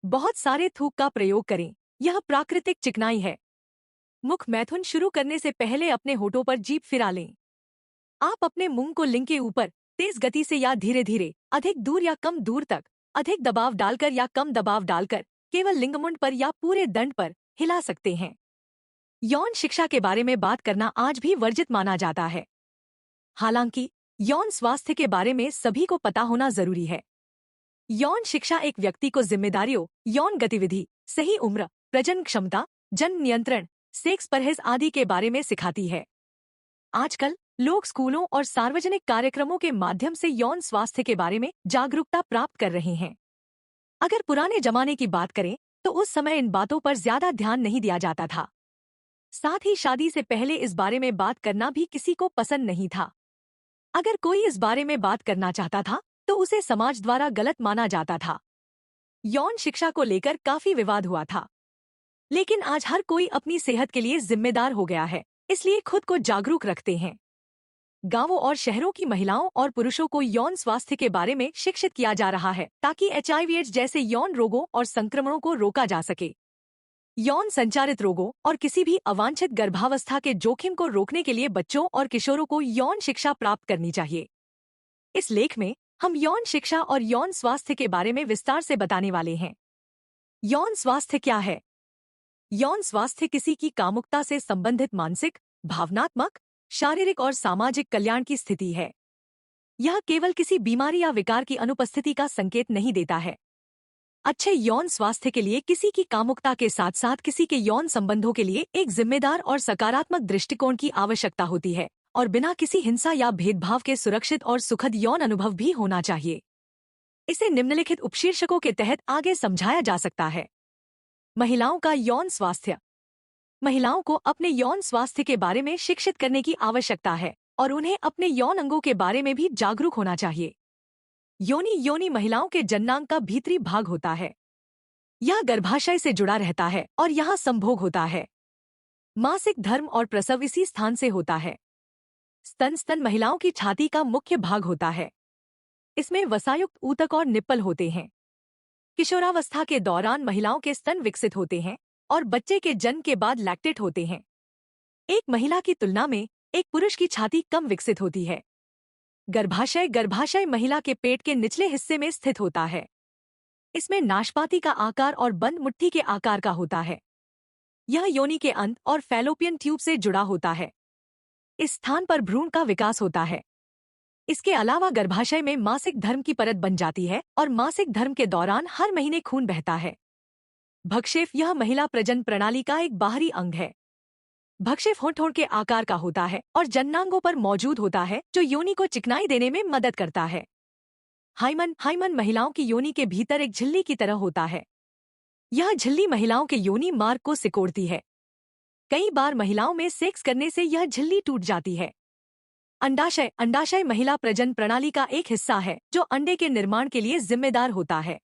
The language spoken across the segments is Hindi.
बहुत सारे थूक का प्रयोग करें। यह प्राकृतिक चिकनाई है। मुख मैथुन शुरू करने से पहले अपने होठों पर जीभ फिरा लें। आप अपने मुंह को लिंग के ऊपर तेज गति से या धीरे धीरे, अधिक दूर या कम दूर तक, अधिक दबाव डालकर या कम दबाव डालकर, केवल लिंगमुंड पर या पूरे दंड पर हिला सकते हैं। यौन शिक्षा के बारे में बात करना आज भी वर्जित माना जाता है। हालांकि यौन स्वास्थ्य के बारे में सभी को पता होना जरूरी है। यौन शिक्षा एक व्यक्ति को जिम्मेदारियों, यौन गतिविधि, सही उम्र, प्रजनन क्षमता, जन्म नियंत्रण, सेक्स परहेज आदि के बारे में सिखाती है। आजकल लोग स्कूलों और सार्वजनिक कार्यक्रमों के माध्यम से यौन स्वास्थ्य के बारे में जागरूकता प्राप्त कर रहे हैं। अगर पुराने जमाने की बात करें तो उस समय इन बातों पर ज्यादा ध्यान नहीं दिया जाता था। साथ ही शादी से पहले इस बारे में बात करना भी किसी को पसंद नहीं था। अगर कोई इस बारे में बात करना चाहता था तो उसे समाज द्वारा गलत माना जाता था। यौन शिक्षा को लेकर काफी विवाद हुआ था। लेकिन आज हर कोई अपनी सेहत के लिए जिम्मेदार हो गया है, इसलिए खुद को जागरूक रखते हैं। गांवों और शहरों की महिलाओं और पुरुषों को यौन स्वास्थ्य के बारे में शिक्षित किया जा रहा है ताकि HIV/AIDS जैसे यौन रोगों और संक्रमणों को रोका जा सके। यौन संचारित रोगों और किसी भी अवांछित गर्भावस्था के जोखिम को रोकने के लिए बच्चों और किशोरों को यौन शिक्षा प्राप्त करनी चाहिए। इस लेख में हम यौन शिक्षा और यौन स्वास्थ्य के बारे में विस्तार से बताने वाले हैं। यौन स्वास्थ्य क्या है? यौन स्वास्थ्य किसी की कामुकता से संबंधित मानसिक, भावनात्मक, शारीरिक और सामाजिक कल्याण की स्थिति है। यह केवल किसी बीमारी या विकार की अनुपस्थिति का संकेत नहीं देता है। अच्छे यौन स्वास्थ्य के लिए किसी की कामुकता के साथ साथ किसी के यौन संबंधों के लिए एक जिम्मेदार और सकारात्मक दृष्टिकोण की आवश्यकता होती है और बिना किसी हिंसा या भेदभाव के सुरक्षित और सुखद यौन अनुभव भी होना चाहिए। इसे निम्नलिखित उपशीर्षकों के तहत आगे समझाया जा सकता है। महिलाओं का यौन स्वास्थ्य। महिलाओं को अपने यौन स्वास्थ्य के बारे में शिक्षित करने की आवश्यकता है और उन्हें अपने यौन अंगों के बारे में भी जागरूक होना चाहिए। योनि महिलाओं के जननांग का भीतरी भाग होता है। यह गर्भाशय से जुड़ा रहता है और यहाँ संभोग होता है। मासिक धर्म और प्रसव इसी स्थान से होता है। स्तन महिलाओं की छाती का मुख्य भाग होता है। इसमें वसायुक्त ऊतक और निप्पल होते हैं। किशोरावस्था के दौरान महिलाओं के स्तन विकसित होते हैं और बच्चे के जन्म के बाद लैक्टेट होते हैं। एक महिला की तुलना में एक पुरुष की छाती कम विकसित होती है। गर्भाशय महिला के पेट के निचले हिस्से में स्थित होता है। इसमें नाशपाती का आकार और बंद मुट्ठी के आकार का होता है। यह योनि के अंत और फैलोपियन ट्यूब से जुड़ा होता है। इस स्थान पर भ्रूण का विकास होता है। इसके अलावा गर्भाशय में मासिक धर्म की परत बन जाती है और मासिक धर्म के दौरान हर महीने खून बहता है। भक्षेप यह महिला प्रजनन प्रणाली का एक बाहरी अंग है। भक्षेप होंठ के आकार का होता है और जननांगों पर मौजूद होता है जो योनि को चिकनाई देने में मदद करता है। हाइमन महिलाओं की योनि के भीतर एक झिल्ली की तरह होता है। यह झिल्ली महिलाओं के योनि मार्ग को सिकोड़ती है। कई बार महिलाओं में सेक्स करने से यह झिल्ली टूट जाती है। अंडाशय महिला प्रजनन प्रणाली का एक हिस्सा है जो अंडे के निर्माण के लिए जिम्मेदार होता है।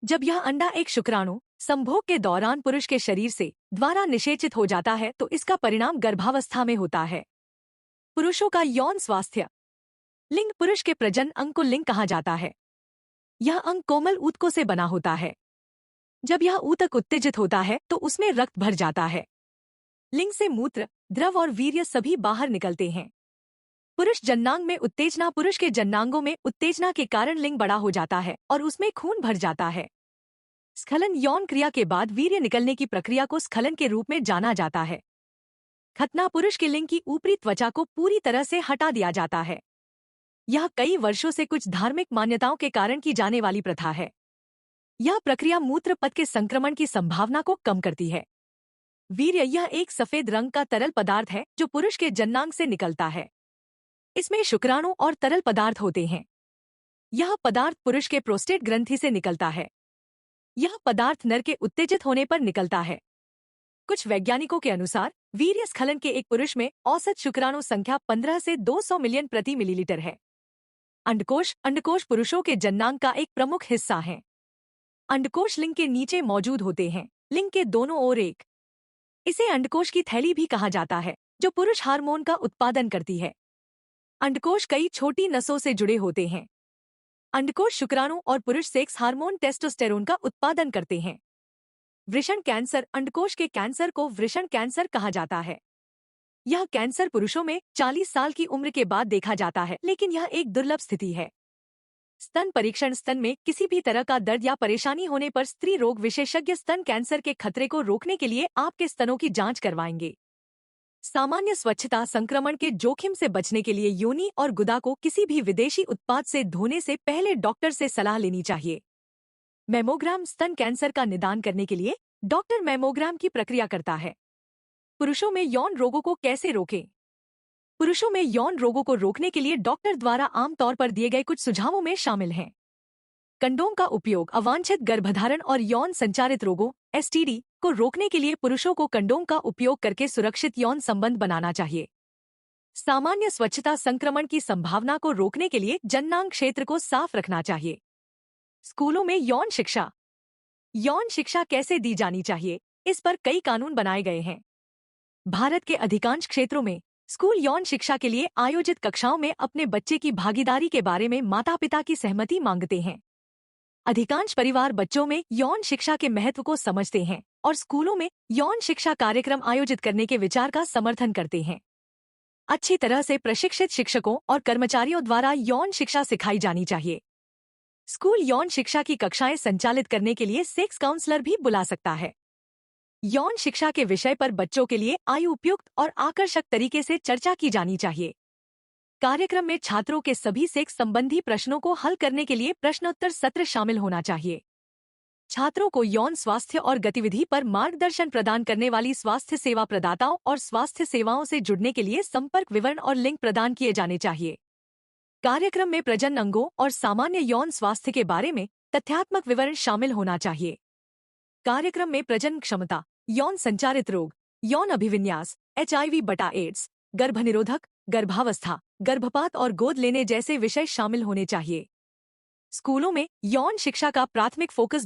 जब यह अंडा एक शुक्राणु संभोग के दौरान पुरुष के शरीर से द्वारा निषेचित हो जाता है तो इसका परिणाम गर्भावस्था में होता है। पुरुषों का यौन स्वास्थ्य। लिंग। पुरुष के प्रजनन अंग को लिंग कहा जाता है। यह अंग कोमल ऊतकों से बना होता है। जब यह ऊतक उत्तेजित होता है तो उसमें रक्त भर जाता है। लिंग से मूत्र, द्रव और वीर्य सभी बाहर निकलते हैं। पुरुष जननांग में उत्तेजना। पुरुष के जननांगों में उत्तेजना के कारण लिंग बड़ा हो जाता है और उसमें खून भर जाता है। स्खलन। यौन क्रिया के बाद वीर्य निकलने की प्रक्रिया को स्खलन के रूप में जाना जाता है। खतना। पुरुष के लिंग की ऊपरी त्वचा को पूरी तरह से हटा दिया जाता है। यह कई वर्षों से कुछ धार्मिक मान्यताओं के कारण की जाने वाली प्रथा है। यह प्रक्रिया मूत्र पथ के संक्रमण की संभावना को कम करती है। वीर्य। यह एक सफेद रंग का तरल पदार्थ है जो पुरुष के जननांग से निकलता है। इसमें शुक्राणु और तरल पदार्थ होते हैं। यह पदार्थ पुरुष के प्रोस्टेट ग्रंथि से निकलता है। यह पदार्थ नर के उत्तेजित होने पर निकलता है। कुछ वैज्ञानिकों के अनुसार वीर्य स्खलन के एक पुरुष में औसत शुक्राणु संख्या 15 से 200 मिलियन प्रति मिलीलीटर है। अंडकोश पुरुषों के जननांग का एक प्रमुख हिस्सा है। अंडकोश लिंग के नीचे मौजूद होते हैं। लिंग के दोनों ओर एक। इसे अंडकोश की थैली भी कहा जाता है जो पुरुष हार्मोन का उत्पादन करती है। अंडकोश कई छोटी नसों से जुड़े होते हैं। अंडकोश शुक्राणु और पुरुष सेक्स हार्मोन टेस्टोस्टेरोन का उत्पादन करते हैं। वृषण कैंसर। अंडकोश के कैंसर को वृषण कैंसर कहा जाता है। यह कैंसर पुरुषों में 40 साल की उम्र के बाद देखा जाता है, लेकिन यह एक दुर्लभ स्थिति है। स्तन परीक्षण। स्तन में किसी भी तरह का दर्द या परेशानी होने पर स्त्री रोग विशेषज्ञ स्तन कैंसर के खतरे को रोकने के लिए आपके स्तनों की जांच करवाएंगे। सामान्य स्वच्छता। संक्रमण के जोखिम से बचने के लिए योनि और गुदा को किसी भी विदेशी उत्पाद से धोने से पहले डॉक्टर से सलाह लेनी चाहिए। मैमोग्राम। स्तन कैंसर का निदान करने के लिए डॉक्टर मैमोग्राम की प्रक्रिया करता है। पुरुषों में यौन रोगों को कैसे रोकें? पुरुषों में यौन रोगों को रोकने के लिए डॉक्टर द्वारा आमतौर पर दिए गए कुछ सुझावों में शामिल हैं। कंडोम का उपयोग। अवांछित गर्भधारण और यौन संचारित रोगों (STD) को रोकने के लिए पुरुषों को कंडोम का उपयोग करके सुरक्षित यौन संबंध बनाना चाहिए। सामान्य स्वच्छता। संक्रमण की संभावना को रोकने के लिए जननांग क्षेत्र को साफ रखना चाहिए। स्कूलों में यौन शिक्षा। यौन शिक्षा कैसे दी जानी चाहिए, इस पर कई कानून बनाए गए हैं। भारत के अधिकांश क्षेत्रों में स्कूल यौन शिक्षा के लिए आयोजित कक्षाओं में अपने बच्चे की भागीदारी के बारे में माता-पिता की सहमति मांगते हैं। अधिकांश परिवार बच्चों में यौन शिक्षा के महत्व को समझते हैं और स्कूलों में यौन शिक्षा कार्यक्रम आयोजित करने के विचार का समर्थन करते हैं। अच्छी तरह से प्रशिक्षित शिक्षकों और कर्मचारियों द्वारा यौन शिक्षा सिखाई जानी चाहिए। स्कूल यौन शिक्षा की कक्षाएं संचालित करने के लिए सेक्स काउंसलर भी बुला सकता है। यौन शिक्षा के विषय पर बच्चों के लिए आयु उपयुक्त और आकर्षक तरीके से चर्चा की जानी चाहिए। कार्यक्रम में छात्रों के सभी सेक्स संबंधी प्रश्नों को हल करने के लिए प्रश्नोत्तर सत्र शामिल होना चाहिए। छात्रों को यौन स्वास्थ्य और गतिविधि पर मार्गदर्शन प्रदान करने वाली स्वास्थ्य सेवा प्रदाताओं और स्वास्थ्य सेवाओं से जुड़ने के लिए संपर्क विवरण और लिंक प्रदान किए जाने चाहिए। कार्यक्रम में प्रजनन अंगों और सामान्य यौन स्वास्थ्य के बारे में तथ्यात्मक विवरण शामिल होना चाहिए। कार्यक्रम में प्रजनन क्षमता, यौन संचारित रोग, यौन अभिविन्यास, HIV/AIDS, गर्भनिरोधक, गर्भावस्था, गर्भपात और गोद लेने जैसे विषय शामिल होने चाहिए। स्कूलों में यौन शिक्षा का प्राथमिक फोकस